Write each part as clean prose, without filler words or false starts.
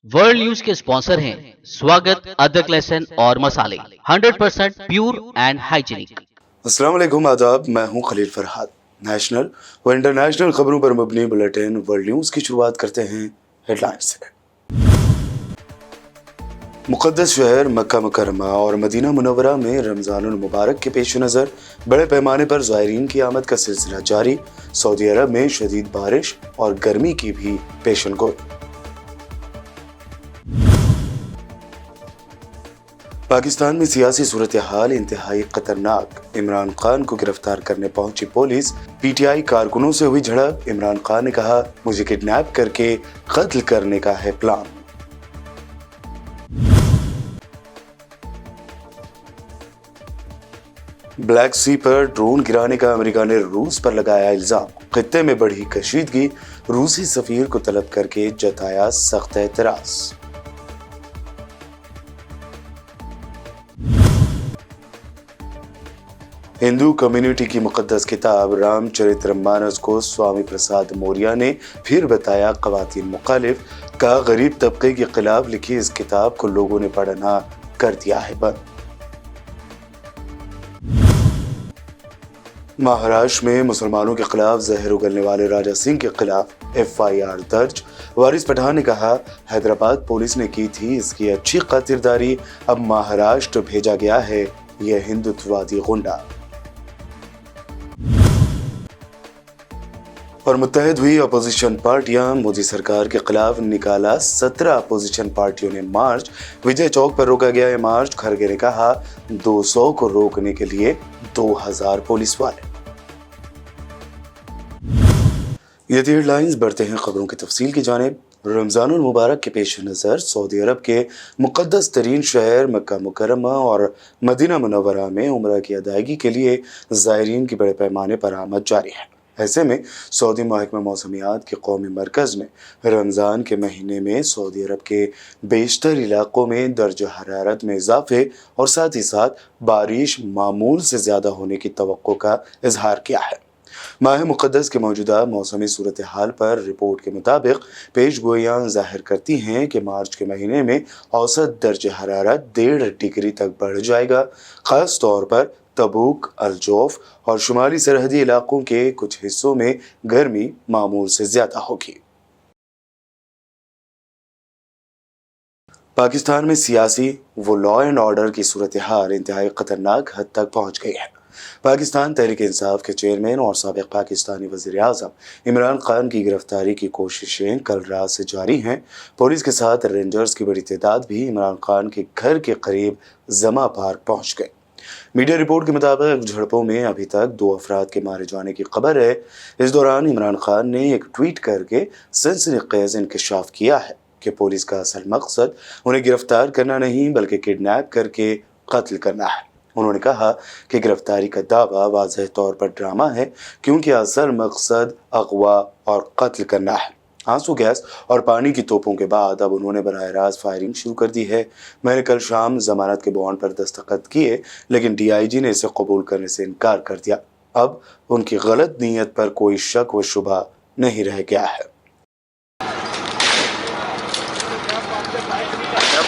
World news के sponsor हैं स्वागत, अदरक, लहसुन और मसाले 100% प्योर एंड हाइजीनिक। अस्सलाम वालेकुम, आदाब। मैं हूं खलील फरहाद। नेशनल व इंटरनेशनल खबरों पर मबनी बुलेटिन वर्ल्ड न्यूज की शुरुआत करते हैं हेडलाइंस से। मुक़द्दस शहर मक्का मुकर्रमा और मदीना मुनव्वरा में रमज़ानुल मुबारक के पेश नज़र बड़े पैमाने पर ज़ायरीन की आमद का सिलसिला जारी। सऊदी अरब में शदीद बारिश और गर्मी की भी पेशन गोई। पाकिस्तान में सियासी सूरत हाल इंतहाई खतरनाक। इमरान खान को गिरफ्तार करने पहुंची पुलिस। पीटीआई कारकुनों से हुई झड़प। इमरान खान ने कहा, मुझे किडनैप करके कत्ल करने का है प्लान। ब्लैक सी पर ड्रोन गिराने का अमेरिका ने रूस पर लगाया इल्जाम। खित्ते में बढ़ी कशीदगी। रूसी सफीर को तलब करके जताया सख्त एतराज। हिंदू कम्युनिटी की मुकद्दस किताब रामचरितमानस को स्वामी प्रसाद मौर्य ने फिर बताया ख़वातीन मुखालिफ। का गरीब तबके के खिलाफ लिखी इस किताब को लोगों ने पढ़ना कर दिया है बंद। महाराष्ट्र में मुसलमानों के खिलाफ जहर उगलने वाले राजा सिंह के खिलाफ FIR दर्ज। वारिस पठान ने कहा, हैदराबाद पुलिस ने की थी इसकी अच्छी खातिरदारी, अब महाराष्ट्र भेजा गया है यह हिंदुत्ववादी गुंडा। और मुत्तहद हुई अपोजिशन पार्टियां। मोदी सरकार के खिलाफ निकाला 17 अपोजिशन पार्टियों ने मार्च। विजय चौक पर रोका गया है मार्च। खरगे ने कहा, 200 को रोकने के लिए 2000 पुलिस वाले। ये थी हेडलाइंस। बढ़ते हैं खबरों की तफसील की जानिब। रमज़ानुल मुबारक के पेश नज़र सऊदी अरब के मुक़द्दस तरीन शहर मक्का मुकर्रमा और मदीना मुनव्वरा में उम्रा की अदायगी के लिए ज़ायरीन की बड़े पैमाने पर आमद जारी है। ऐसे में सऊदी महकमा मौसमियात के कौमी मरकज़ ने रमज़ान के महीने में सऊदी अरब के बेशतर इलाकों में दर्ज हरारत में इजाफे और साथ ही साथ बारिश मामूल से ज़्यादा होने की तवक्को का इजहार किया है। माह मुक़द्दस के मौजूदा मौसमी सूरत हाल पर रिपोर्ट के मुताबिक पेश गोइयाँ ज़ाहिर करती हैं कि मार्च के महीने में औसत दर्ज हरारत 1.5 डिग्री तक बढ़ जाएगा। ख़ास तौर पर तबूक, अलजौफ और शुमाली सरहदी इलाकों के कुछ हिस्सों में गर्मी मामूल से ज़्यादा होगी। पाकिस्तान में सियासी व लॉ एंड ऑर्डर की सूरत हाल इंतहाई खतरनाक हद तक पहुँच गई है। पाकिस्तान तहरीक इंसाफ के चेयरमैन और साबिक़ पाकिस्तानी वज़ीर आज़म इमरान खान की गिरफ्तारी की कोशिशें कल रात से जारी हैं। पुलिस के साथ रेंजर्स की बड़ी तादाद भी इमरान खान के घर के करीब जमा पार्क पहुँच गए। मीडिया रिपोर्ट के मुताबिक झड़पों में अभी तक 2 अफराद के मारे जाने की खबर है। इस दौरान इमरान खान ने एक ट्वीट करके सनसनीखेज़ इंकशाफ किया है कि पुलिस का असल मकसद उन्हें गिरफ्तार करना नहीं बल्कि किडनैप करके कत्ल करना है। उन्होंने कहा कि गिरफ्तारी का दावा वाज़ेह तौर पर ड्रामा है क्योंकि असल मकसद अगवा और कत्ल करना है। आंसू गैस और पानी की तोपों के बाद अब उन्होंने बराह रास्त फायरिंग शुरू कर दी है। मैंने कल शाम जमानत के बॉन्ड पर दस्तखत किए लेकिन DIG ने इसे कबूल करने से इनकार कर दिया। अब उनकी गलत नीयत पर कोई शक व शुबा नहीं रह गया है।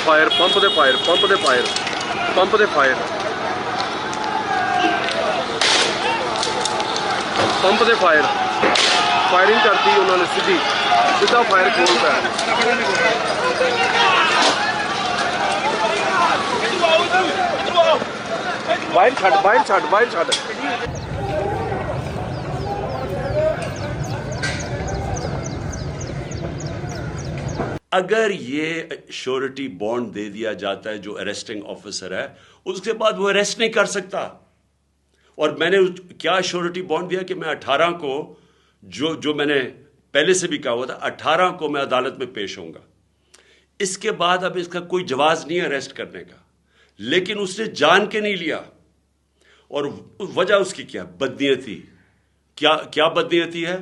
Fire pump they fire pump they fire pump they fire pump they fire firing करती उन्होंने सीधा फायर खोलता है। बाहर छड़ अगर ये श्योरिटी बॉन्ड दे दिया जाता है जो अरेस्टिंग ऑफिसर है, उसके बाद वो अरेस्ट नहीं कर सकता। और मैंने क्या श्योरिटी बॉन्ड दिया कि मैं 18 को जो मैंने पहले से भी कहा हुआ था, 18 को मैं अदालत में पेश होऊंगा। इसके बाद अब इसका कोई जवाज नहीं है अरेस्ट करने का, लेकिन उसने जान के नहीं लिया। और वजह उसकी क्या? बदनीयती। क्या बदनीयती है?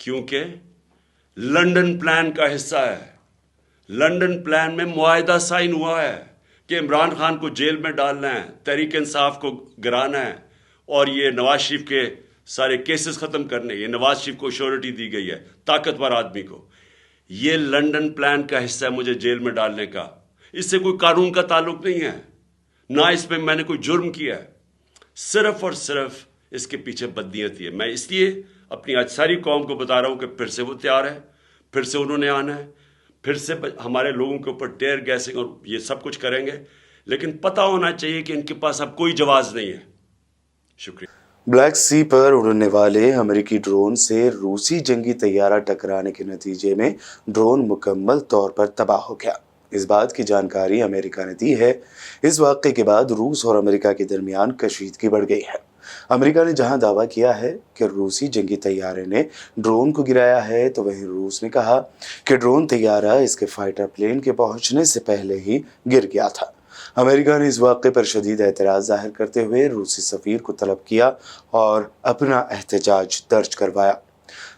क्योंकि लंदन प्लान का हिस्सा है। लंदन प्लान में मुआहिदा साइन हुआ है कि इमरान खान को जेल में डालना है, तहरीक इंसाफ को गिराना है और ये नवाज शरीफ के सारे केसेस ख़त्म करने। ये नवाज शरीफ को श्योरिटी दी गई है, ताकतवर आदमी को। ये लंदन प्लान का हिस्सा है मुझे जेल में डालने का। इससे कोई कानून का ताल्लुक नहीं है, ना इसमें मैंने कोई जुर्म किया है, सिर्फ और सिर्फ इसके पीछे बदनीयती है। मैं इसलिए अपनी आज सारी कौम को बता रहा हूँ कि फिर से वो तैयार है, फिर से उन्होंने आना है, फिर से हमारे लोगों के ऊपर टेयर गैसिंग और ये सब कुछ करेंगे, लेकिन पता होना चाहिए कि इनके पास अब कोई जवाब नहीं है। शुक्रिया। ब्लैक सी पर उड़ने वाले अमेरिकी ड्रोन से रूसी जंगी तैयारा टकराने के नतीजे में ड्रोन मुकम्मल तौर पर तबाह हो गया। इस बात की जानकारी अमेरिका ने दी है। इस वाक़े के बाद रूस और अमेरिका के दरमियान कशीदगी बढ़ गई है। अमेरिका ने जहां दावा किया है कि रूसी जंगी तैयारे ने ड्रोन को गिराया है, तो वहीं रूस ने कहा कि ड्रोन तैयारा इसके फाइटर प्लेन के पहुंचने से पहले ही गिर गया था। अमेरिका ने इस वाक़े पर शदीद एतराज़ जाहिर करते हुए रूसी सफ़ीर को तलब किया और अपना एहतजाज दर्ज करवाया।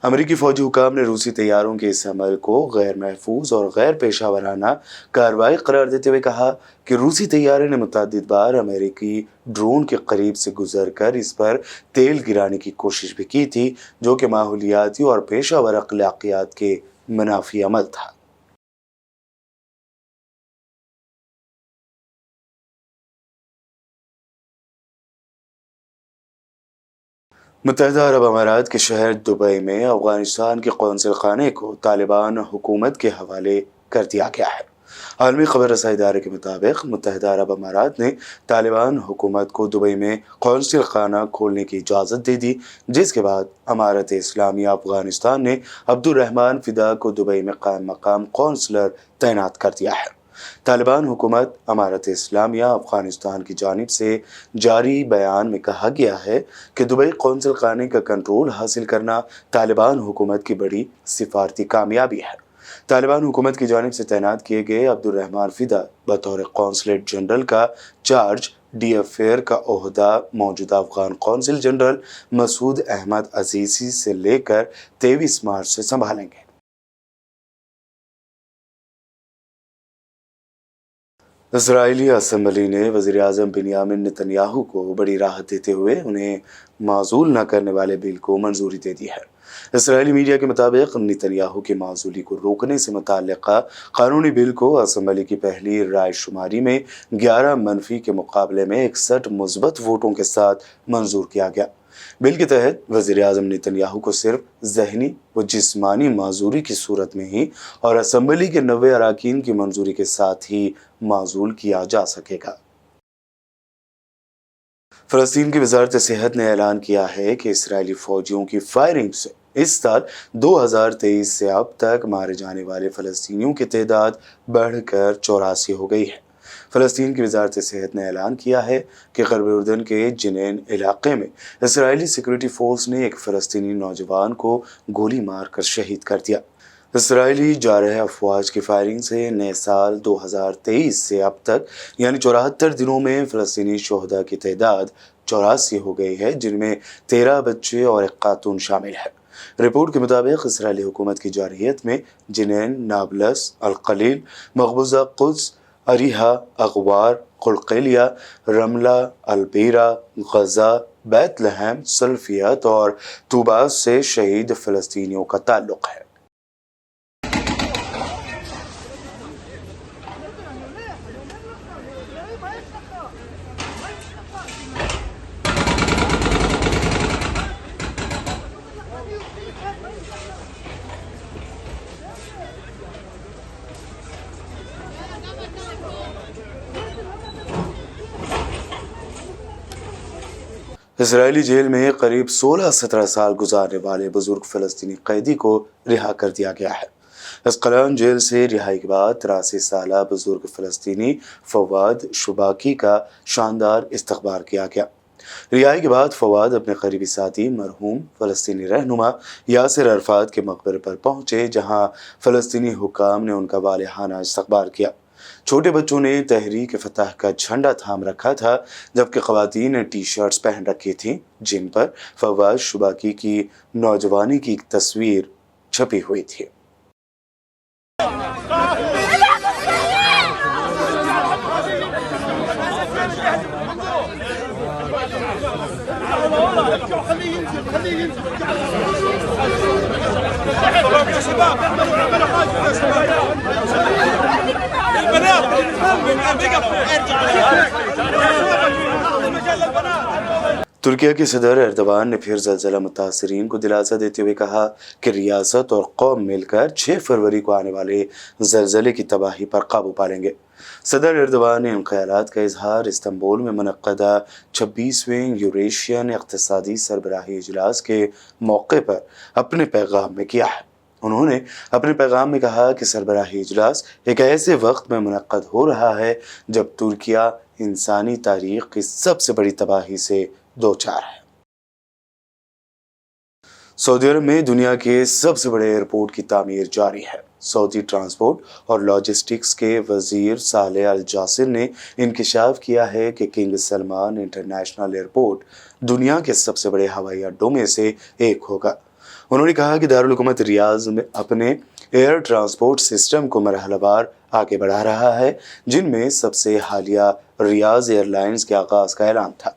अमेरिकी फ़ौजी हुकाम ने रूसी तैयारों के इस अमल को गैर महफूज और गैर पेशा वराना कार्रवाई करार देते हुए कहा कि रूसी तैयारे ने मुतअद्दिद बार अमेरिकी ड्रोन के करीब से गुजर कर इस पर तेल गिराने की कोशिश भी की थी, जो कि माहौलियाती और पेशावर अखलाकियात के मुनाफी अमल था। मुत्तहिदा अरब अमारात के शहर दुबई में अफगानिस्तान के कौंसिल खाने को तालिबान हुकूमत के हवाले कर दिया गया है। आलमी खबर रसाई इदारे के मुताबिक मुत्तहिदा अरब अमारात ने तालिबान हुकूमत को दुबई में कौंसिल खाना खोलने की इजाज़त दे दी, जिसके बाद अमारत इस्लामिया अफगानिस्तान ने अब्दुर्रहमान फ़िदा को दुबई में कायम मकाम कौंसलर तैनात कर दिया है। तालिबान हुकूमत अमारत इस्लामिया अफगानिस्तान की जानिब से जारी बयान में कहा गया है कि दुबई कौंसिल खाने का कंट्रोल हासिल करना तालिबान हुकूमत की बड़ी सिफारती कामयाबी है। तालिबान हुकूमत की जानिब से तैनात किए गए अब्दुर्रहमान फ़िदा बतौर कौंसलेट जनरल का चार्ज डी अफेयर का ओहदा मौजूदा अफगान कौंसिल जनरल मसूद अहमद अजीज़ी से लेकर 23 मार्च से संभालेंगे। इजरायली असम्बली ने वज़ीर-ए-आज़म बिन्यामिन नेतन्याहू को बड़ी राहत देते हुए उन्हें माज़ूल न करने वाले बिल को मंजूरी दे दी है। इजरायली मीडिया के मुताबिक नेतन्याहू की माज़ूली को रोकने से मुताल्लिक़ा कानूनी बिल को असम्बली की पहली राय शुमारी में 11 मनफी के मुकाबले में 61 मुस्बत वोटों के साथ मंजूर किया गया। बिल के तहत वज़ीर-ए-आज़म नेतन्याहू को सिर्फ ज़हनी व जिस्मानी माज़ूरी की सूरत में ही और असम्बली के 90 अराकीन की मंजूरी के साथ ही माज़ूल किया जा सकेगा। फ़लस्तीन की वज़ारत सेहत ने ऐलान किया है कि इसराइली फ़ौजियों की फायरिंग से इस साल 2023 से अब तक मारे जाने वाले फ़लस्तीनियों की तादाद बढ़कर 84 हो गई है। फ़लस्तीन की वज़ारत सेहत ने ऐलान किया है कि ग़र्ब उर्दन के जिनेन इलाक़े में इसराइली सिक्योरिटी फ़ोर्स ने एक फ़लस्तीनी नौजवान को गोली मार कर शहीद कर दिया। इसराइली जारह अफवाज की फायरिंग से नए साल 2023 से अब तक यानी 74 दिनों में फ़लस्तीनी शोहदा की तादाद 84 हो गई है, जिनमें 13 बच्चे और एक खातून शामिल है। रिपोर्ट के मुताबिक इसराइली हुकूमत की जारहियत में जिनेन, नाबलस, अल-खलील, मक़बूज़ा कुद्स, अरीहा, अग़वार, कुलक़ेलिया, रमला, अल-बीरा, गज़ा, बैतलहम, सल्फ़ियत और तूबास से शहीद फ़लस्तीनियों का ताल्लुक़ है। इसराइली जेल में करीब 16-17 साल गुजारने वाले बुजुर्ग फ़लस्तीनी कैदी को रिहा कर दिया गया है। अस्क़लान जेल से रिहाई के बाद 83 साला बुजुर्ग फ़लस्तीनी फवाद शुबाकी का शानदार इस्तक़बाल किया गया। रिहाई के बाद फवाद अपने करीबी साथी मरहूम फ़लस्तीनी रहनुमा यासिर अरफ़ात के मकबरे पर पहुँचे, जहाँ फ़लस्तीनी हुकाम ने उनका वालिहाना इस्तक़बाल किया। छोटे बच्चों ने तहरीक फतह का झंडा थाम रखा था, जबकि ख़वातीन ने टी शर्ट्स पहन रखी थीं, जिन पर फवाद शुबाकी की नौजवानी की एक तस्वीर छपी हुई थी। तुर्किया के सदर एर्दोगान ने फिर ज़लज़ला मुतासिरीन को दिलासा देते हुए कहा कि रियासत और कौम मिलकर 6 फरवरी को आने वाले ज़लज़ले की तबाही पर काबू पा लेंगे। सदर एर्दोगान ने इन ख्यालात का इजहार इस्तांबुल में मुनक्कदा 26वें यूरेशियन इक़्तिसादी सरबराही इजलास के मौके पर अपने पैगाम में किया है। उन्होंने अपने पैगाम में कहा कि सरबराही इजलास एक ऐसे वक्त में मुनक्कद हो रहा है जब तुर्किया इंसानी तारीख की सबसे बड़ी तबाही से दो चार है। सऊदी अरब में दुनिया के सबसे बड़े एयरपोर्ट की तामीर जारी है। सऊदी ट्रांसपोर्ट और लॉजिस्टिक्स के वजीर सालेह अल जासिर ने इंकशाफ किया है कि किंग सलमान इंटरनेशनल एयरपोर्ट दुनिया के सबसे बड़े हवाई अड्डों में से एक होगा। उन्होंने कहा कि दारुल हुकूमत रियाज में अपने एयर ट्रांसपोर्ट सिस्टम को मरहलावार आगे बढ़ा रहा है, जिनमें सबसे हालिया रियाज एयरलाइंस के आगाज का ऐलान था।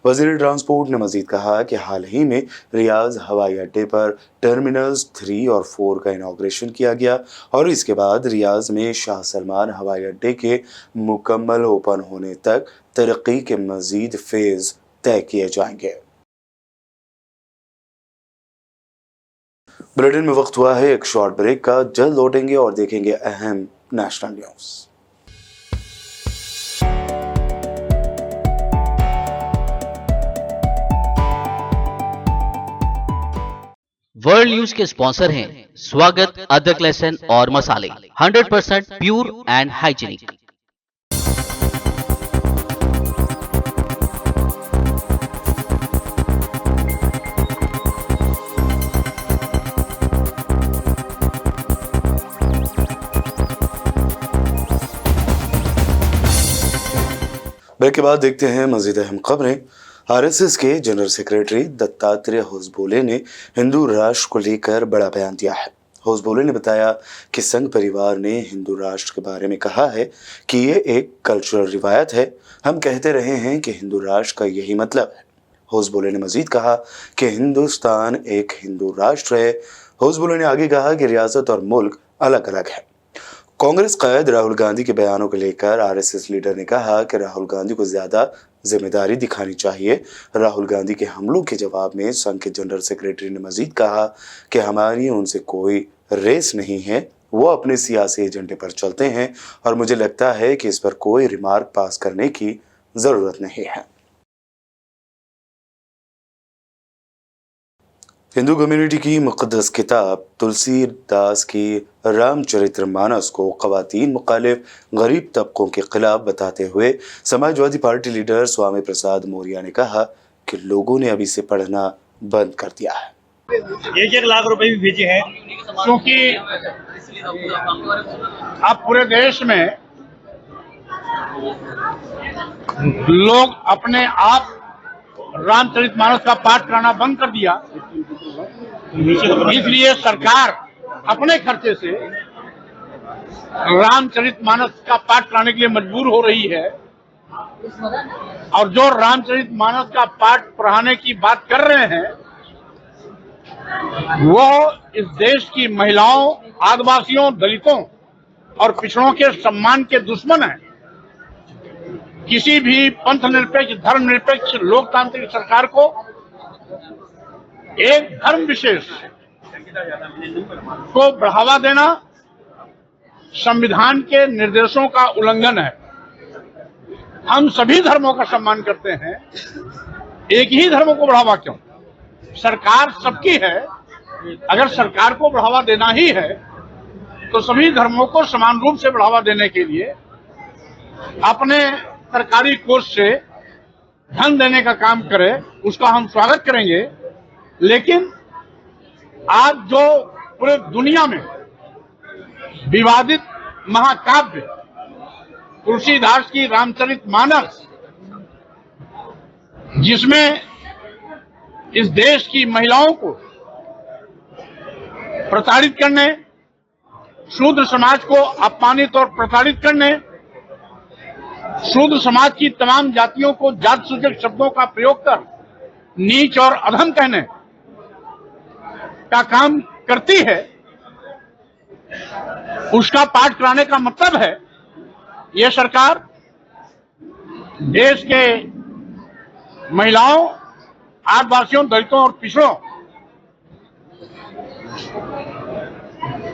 वज़ीर ट्रांसपोर्ट ने मजीद कहा कि हाल ही में रियाज हवाई अड्डे पर टर्मिनल्स 3 और 4 का इनॉग्रेशन किया गया और इसके बाद रियाज में शाह सलमान हवाई अड्डे के मुकम्मल ओपन होने तक तरक्की के मजीद फेज तय किए जाएंगे। बुलेटिन में वक्त हुआ है एक शॉर्ट ब्रेक का। जल्द लौटेंगे और देखेंगे अहम नेशनल न्यूज़। वर्ल्ड न्यूज के स्पॉन्सर हैं स्वागत, अदरक, लहसुन और मसाले, 100% प्योर एंड हाइजीनिक। ब्रेक के बाद देखते हैं मजीद अहम खबरें। आरएसएस के जनरल सेक्रेटरी दत्तात्रेय होसबोले ने हिंदू राष्ट्र को लेकर बड़ा बयान दिया है। होसबोले ने बताया कि संघ परिवार ने हिंदू राष्ट्र के बारे में कहा है कि ये एक कल्चरल रिवायत है। हम कहते रहे हैं कि हिंदू राष्ट्र का यही मतलब है। होसबोले ने मजीद कहा कि हिंदुस्तान एक हिंदू राष्ट्र है। होसबोले ने आगे कहा कि रियासत और मुल्क अलग अलग है। कांग्रेस कायद राहुल गांधी के बयानों को लेकर आरएसएस लीडर ने कहा कि राहुल गांधी को ज्यादा जिम्मेदारी दिखानी चाहिए। राहुल गांधी के हमलों के जवाब में संघ के जनरल सेक्रेटरी ने मजीद कहा कि हमारी उनसे कोई रेस नहीं है, वो अपने सियासी एजेंडे पर चलते हैं और मुझे लगता है कि इस पर कोई रिमार्क पास करने की जरूरत नहीं है। हिंदू कम्युनिटी की मुक़द्दस किताब तुलसीदास की रामचरितमानस को ख़वातीन मुखालिफ गरीब तबकों के खिलाफ बताते हुए समाजवादी पार्टी लीडर स्वामी प्रसाद मौर्य ने कहा कि लोगों ने अभी से पढ़ना बंद कर दिया है। 1 लाख रुपए भी भेजे हैं क्योंकि अब पूरे देश में लोग अपने आप रामचरितमानस का पाठ कराना बंद कर दिया। इसलिए सरकार अपने खर्चे से रामचरितमानस का पाठ कराने के लिए मजबूर हो रही है और जो रामचरितमानस का पाठ पढ़ाने की बात कर रहे हैं वो इस देश की महिलाओं, आदिवासियों, दलितों और पिछड़ों के सम्मान के दुश्मन हैं। किसी भी पंथ निरपेक्ष, धर्म निरपेक्ष, लोकतांत्रिक सरकार को एक धर्म विशेष को बढ़ावा देना संविधान के निर्देशों का उल्लंघन है। हम सभी धर्मों का सम्मान करते हैं, एक ही धर्म को बढ़ावा क्यों? सरकार सबकी है। अगर सरकार को बढ़ावा देना ही है तो सभी धर्मों को समान रूप से बढ़ावा देने के लिए अपने सरकारी कोष से धन देने का काम करे, उसका हम स्वागत करेंगे। लेकिन आज जो पूरे दुनिया में विवादित महाकाव्य तुलसीदास की रामचरितमानस, जिसमें इस देश की महिलाओं को प्रताड़ित करने, शूद्र समाज को अपमानित और प्रताड़ित करने, शूद्र समाज की तमाम जातियों को जात सूचक शब्दों का प्रयोग कर नीच और अधम कहने का काम करती है, उसका पाठ कराने का मतलब है ये सरकार देश के महिलाओं, आदिवासियों, दलितों और पिछड़ों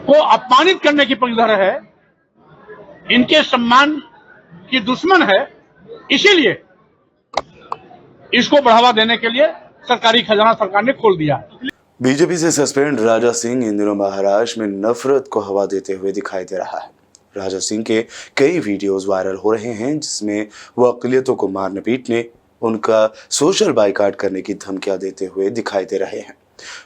को अपमानित करने की पक्षधर है, इनके सम्मान की दुश्मन है। इसीलिए इसको बढ़ावा देने के लिए सरकारी खजाना सरकार ने खोल दिया। बीजेपी से सस्पेंड राजा सिंह इन दिनों महाराष्ट्र में नफरत को हवा देते हुए दिखाई दे रहा है। राजा सिंह के कई वीडियोस वायरल हो रहे हैं जिसमें वो अक़लियतों को मारने पीटने, उनका सोशल बाइकाट करने की धमकियां देते हुए दिखाई दे रहे हैं।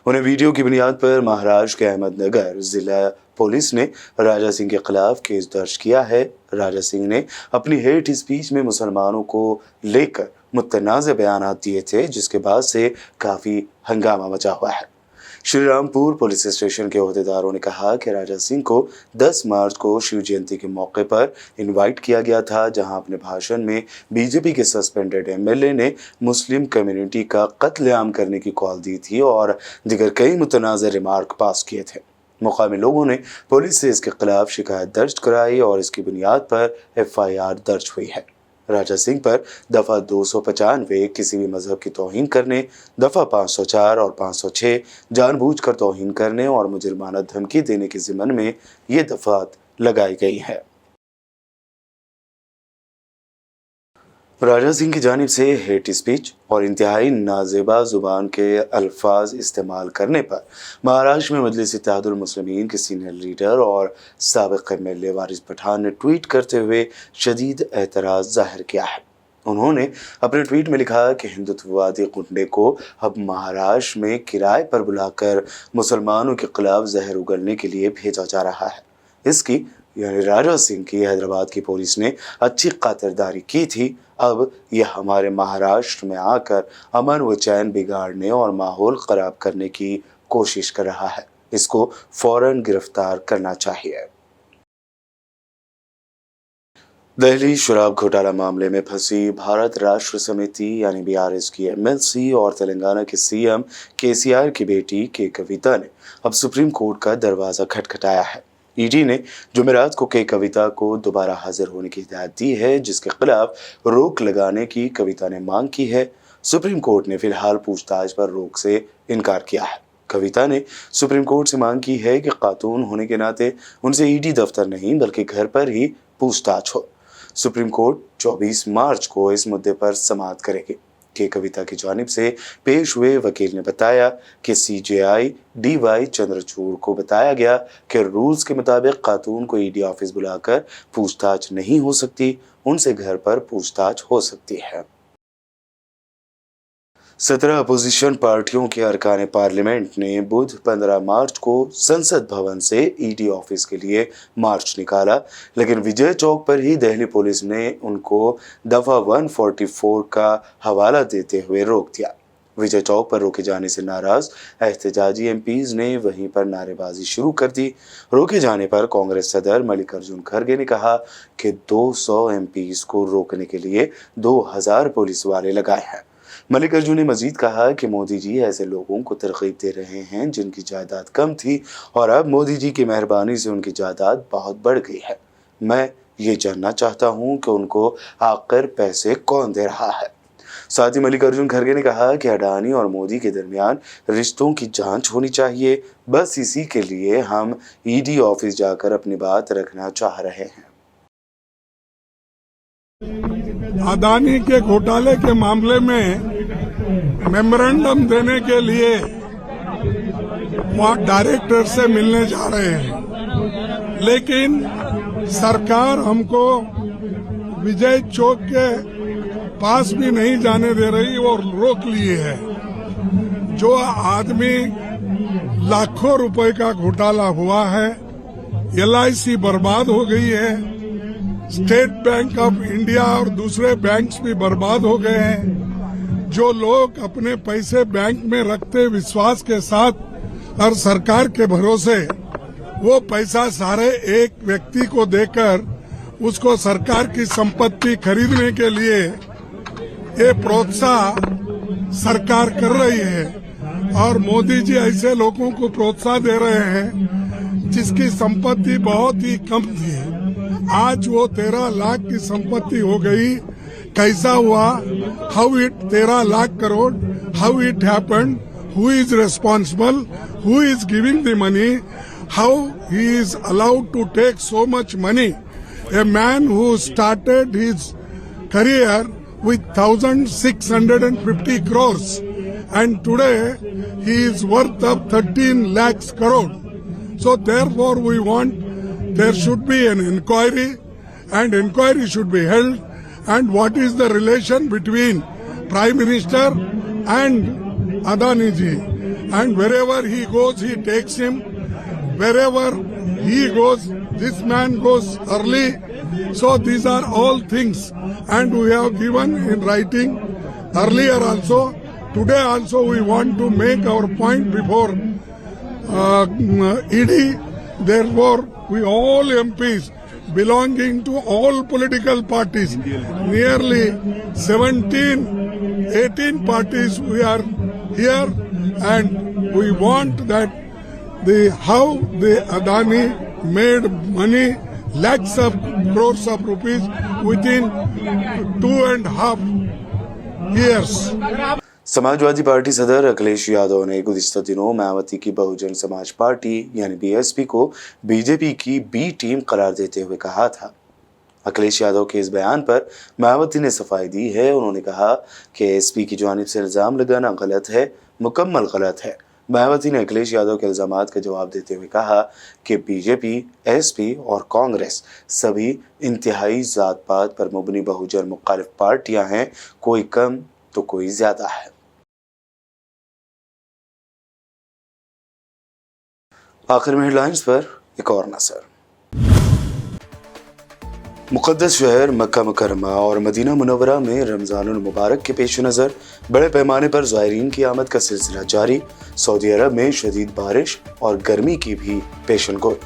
उन्हें वीडियो की बुनियाद पर महाराष्ट्र के अहमदनगर जिला पुलिस ने राजा सिंह के खिलाफ केस दर्ज किया है। राजा सिंह ने अपनी हेट स्पीच में मुसलमानों को लेकर मुतनाज़ बयानात दिए थे, जिसके बाद से काफ़ी हंगामा मचा हुआ है। श्रीरामपुर पुलिस स्टेशन के ओहदेदारों ने कहा कि राजा सिंह को 10 मार्च को शिव जयंती के मौके पर इनवाइट किया गया था, जहां अपने भाषण में बीजेपी के सस्पेंडेड एमएलए ने मुस्लिम कम्युनिटी का कत्लेआम करने की कॉल दी थी और दीगर कई मुतनाज़ रिमार्क पास किए थे। मुकामी लोगों ने पुलिस से इसके खिलाफ शिकायत दर्ज कराई और इसकी बुनियाद पर FIR दर्ज हुई है। राजा सिंह पर दफ़ा 295 किसी भी मजहब की तौहीन करने, दफ़ा 504 और 506 जानबूझकर तौहीन करने और मुजरिमाना धमकी देने के ज़िम्मन में ये दफ़ात लगाई गई है। राजा सिंह की जानिब से हेट स्पीच और इंतहाई नाजेबा ज़ुबान के अल्फाज इस्तेमाल करने पर महाराष्ट्र में मजलिस इत्तेहादुल मुस्लिमीन के सीनियर लीडर और साबिक़ एमएलए वारिस पठान ने ट्वीट करते हुए शदीद एतराज़ ज़ाहिर किया है। उन्होंने अपने ट्वीट में लिखा कि हिंदुत्ववादी गुंडे को अब महाराष्ट्र में किराए पर बुलाकर मुसलमानों के खिलाफ जहर उगलने के लिए भेजा जा रहा है। इसकी यानी राजा सिंह की हैदराबाद की पुलिस ने अच्छी खातिरदारी की थी। अब यह हमारे महाराष्ट्र में आकर अमन व चैन बिगाड़ने और माहौल ख़राब करने की कोशिश कर रहा है। इसको फौरन गिरफ्तार करना चाहिए। दिल्ली शराब घोटाला मामले में फंसी भारत राष्ट्र समिति यानी BRS की MLC और तेलंगाना के CM KCR की बेटी के कविता ने अब सुप्रीम कोर्ट का दरवाज़ा खटखटाया है। ED ने जुमेरात को के कविता को दोबारा हाजिर होने की हिदायत दी है, जिसके खिलाफ रोक लगाने की कविता ने मांग की है। सुप्रीम कोर्ट ने फिलहाल पूछताछ पर रोक से इनकार किया है। कविता ने सुप्रीम कोर्ट से मांग की है कि खातून होने के नाते उनसे ED दफ्तर नहीं बल्कि घर पर ही पूछताछ हो। सुप्रीम कोर्ट 24 मार्च को इस मुद्दे पर समाअत करेगी। के कविता की जानिब से पेश हुए वकील ने बताया कि CJI DY चंद्रचूड़ को बताया गया कि रूल्स के मुताबिक खातून को ED ऑफिस बुलाकर पूछताछ नहीं हो सकती, उनसे घर पर पूछताछ हो सकती है। 17 अपोजिशन पार्टियों के अरकान पार्लियामेंट ने बुध 15 मार्च को संसद भवन से ED ऑफिस के लिए मार्च निकाला, लेकिन विजय चौक पर ही दिल्ली पुलिस ने उनको दफ़ा 144 का हवाला देते हुए रोक दिया। विजय चौक पर रोके जाने से नाराज एहतजाजी MPs ने वहीं पर नारेबाजी शुरू कर दी। रोके जाने पर कांग्रेस सदर मल्लिकार्जुन खड़गे ने कहा कि 200 MPs को रोकने के लिए 2000 पुलिस वाले लगाए हैं। मल्लिकार्जुन ने मजीद कहा कि मोदी जी ऐसे लोगों को तरकीब दे रहे हैं जिनकी जायदाद कम थी और अब मोदी जी की मेहरबानी से उनकी जायदाद बहुत बढ़ गई है। मैं ये जानना चाहता हूं कि उनको आखिर पैसे कौन दे रहा है। साथ ही मल्लिकार्जुन खड़गे ने कहा कि अडानी और मोदी के दरमियान रिश्तों की जांच होनी चाहिए। बस इसी के लिए हम ED ऑफिस जाकर अपनी बात रखना चाह रहे हैं। अडानी के घोटाले के मामले में मेमोरेंडम देने के लिए वहाँ डायरेक्टर से मिलने जा रहे हैं, लेकिन सरकार हमको विजय चौक के पास भी नहीं जाने दे रही और रोक लिए है। जो आदमी लाखों रुपए का घोटाला हुआ है, LIC बर्बाद हो गई है, स्टेट बैंक ऑफ इंडिया और दूसरे बैंक्स भी बर्बाद हो गए हैं। जो लोग अपने पैसे बैंक में रखते विश्वास के साथ और सरकार के भरोसे, वो पैसा सारे एक व्यक्ति को देकर उसको सरकार की संपत्ति खरीदने के लिए ये प्रोत्साहन सरकार कर रही है और मोदी जी ऐसे लोगों को प्रोत्साहन दे रहे हैं जिसकी संपत्ति बहुत ही कम थी, आज वो 13 लाख की संपत्ति हो गई। कैसा हुआ? How it 13 lakh crore? How it happened? Who is responsible? Who is giving the money? How he is allowed to take so much money? A man who started his career with 1,650 crores and today he is worth of 13 lakhs crore. So therefore we want there should be an inquiry and inquiry should be held, and what is the relation between Prime Minister and Adani ji, and wherever he goes he takes him, wherever he goes this man goes early. So these are all things, and we have given in writing earlier also. Today also we want to make our point before ED. Therefore we all MPs belonging to all political parties, nearly 18 parties we are here, and we want that how the Adani made money, lakhs of crores of rupees within 2.5 years. Samajwadi party सदर अखिलेश यादव ने गुज़िश्ता दिनों मायावती की Bahujan Samaj party यानी BSP को BJP की B team करार देते हुए कहा था। अखिलेश यादव के इस बयान पर मायावती ने सफाई दी है। उन्होंने कहा कि एसपी की जानिब से इल्ज़ाम लगाना गलत है, मुकम्मल गलत है। मायावती ने अखिलेश यादव के इल्ज़ामात का जवाब देते हुए कहा कि बीजेपी, एसपी और कांग्रेस सभी इंतहाई ज़ात पात पर मुबनी बहुजन मुखालिफ पार्टियां हैं, कोई कम तो कोई ज़्यादा है। आखिर में हेडलाइंस पर एक और नज़र। मुक़द्दस शहर मक्का मुकर्रमा और मदीना मुनव्वरा में रमज़ानुल मुबारक के पेश नज़र बड़े पैमाने पर ज़ायरीन की आमद का सिलसिला जारी। सऊदी अरब में शदीद बारिश और गर्मी की भी पेशन गोई।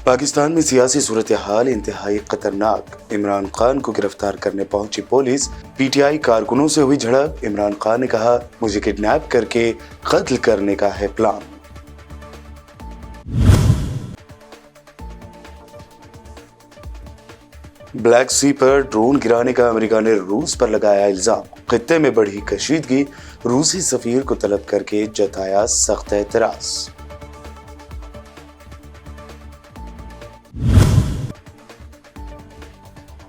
पाकिस्तान में सियासी सूरत हाल इंतहाई खतरनाक। इमरान खान को गिरफ्तार करने पहुंची पुलिस, पीटीआई कारकुनों से हुई झड़प। इमरान खान ने कहा, मुझे किडनैप करके कत्ल करने का है प्लान। ब्लैक सी पर ड्रोन गिराने का अमेरिका ने रूस पर लगाया इल्जाम। खित्ते में बढ़ी कशीदगी, रूसी सफीर को तलब करके जताया सख्त एतराज।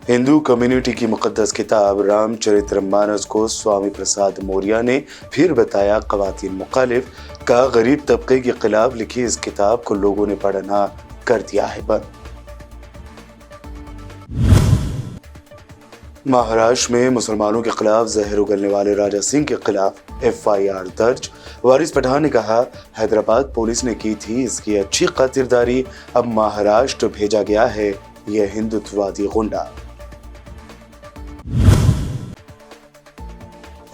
हिंदू कम्युनिटी की मुकद्दस किताब रामचरितमानस को स्वामी प्रसाद मौर्य ने फिर बताया ख़वातीन मुखालिफ। का गरीब तबके के खिलाफ लिखी इस किताब को लोगों ने पढ़ना कर दिया है बंद। महाराष्ट्र में मुसलमानों के खिलाफ जहर उगलने वाले राजा सिंह के खिलाफ FIR दर्ज। वारिस पठान ने कहा, हैदराबाद पुलिस ने की थी इसकी अच्छी खातिरदारी, अब महाराष्ट्र भेजा गया है यह हिंदुत्ववादी गुंडा।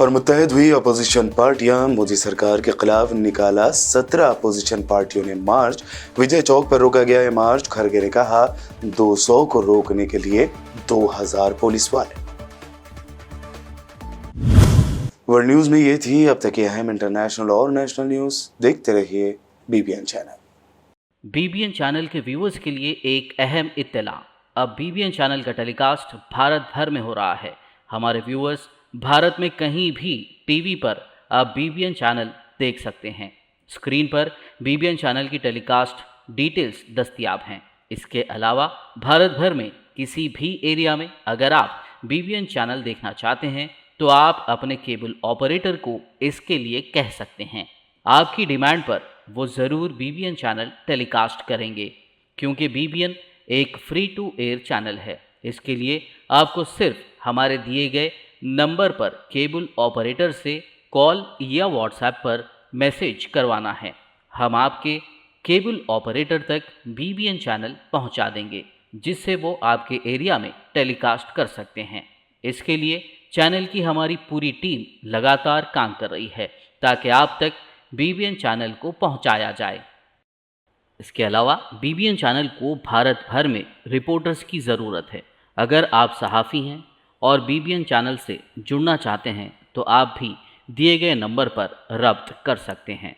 और मुत्तहिद हुई अपोजिशन पार्टियां, मोदी सरकार के खिलाफ निकाला 17 अपोजिशन पार्टियों ने मार्च। विजय चौक पर रोका गया ये मार्च। खरगे ने कहा, 200 को रोकने के लिए 2000 पुलिस वाले। वर्ल्ड न्यूज में ये थी अब तक की अहम इंटरनेशनल और नेशनल न्यूज। देखते रहिए BBN चैनल। BBN चैनल के व्यूअर्स के लिए एक अहम इत्तला, अब BBN चैनल का टेलीकास्ट भारत भर में हो रहा है। हमारे व्यूअर्स भारत में कहीं भी टीवी पर आप BBN चैनल देख सकते हैं। स्क्रीन पर BBN चैनल की टेलीकास्ट डिटेल्स दस्तयाब हैं। इसके अलावा भारत भर में किसी भी एरिया में अगर आप BBN चैनल देखना चाहते हैं तो आप अपने केबल ऑपरेटर को इसके लिए कह सकते हैं। आपकी डिमांड पर वो ज़रूर BBN चैनल टेलीकास्ट करेंगे, क्योंकि BBN एक फ्री टू एयर चैनल है। इसके लिए आपको सिर्फ हमारे दिए गए नंबर पर केबल ऑपरेटर से कॉल या व्हाट्सएप पर मैसेज करवाना है। हम आपके केबल ऑपरेटर तक BBN चैनल पहुंचा देंगे, जिससे वो आपके एरिया में टेलीकास्ट कर सकते हैं। इसके लिए चैनल की हमारी पूरी टीम लगातार काम कर रही है ताकि आप तक BBN चैनल को पहुंचाया जाए। इसके अलावा BBN चैनल को भारत भर में रिपोर्टर्स की ज़रूरत है। अगर आप सहाफ़ी हैं और BBN चैनल से जुड़ना चाहते हैं तो आप भी दिए गए नंबर पर रब्त कर सकते हैं।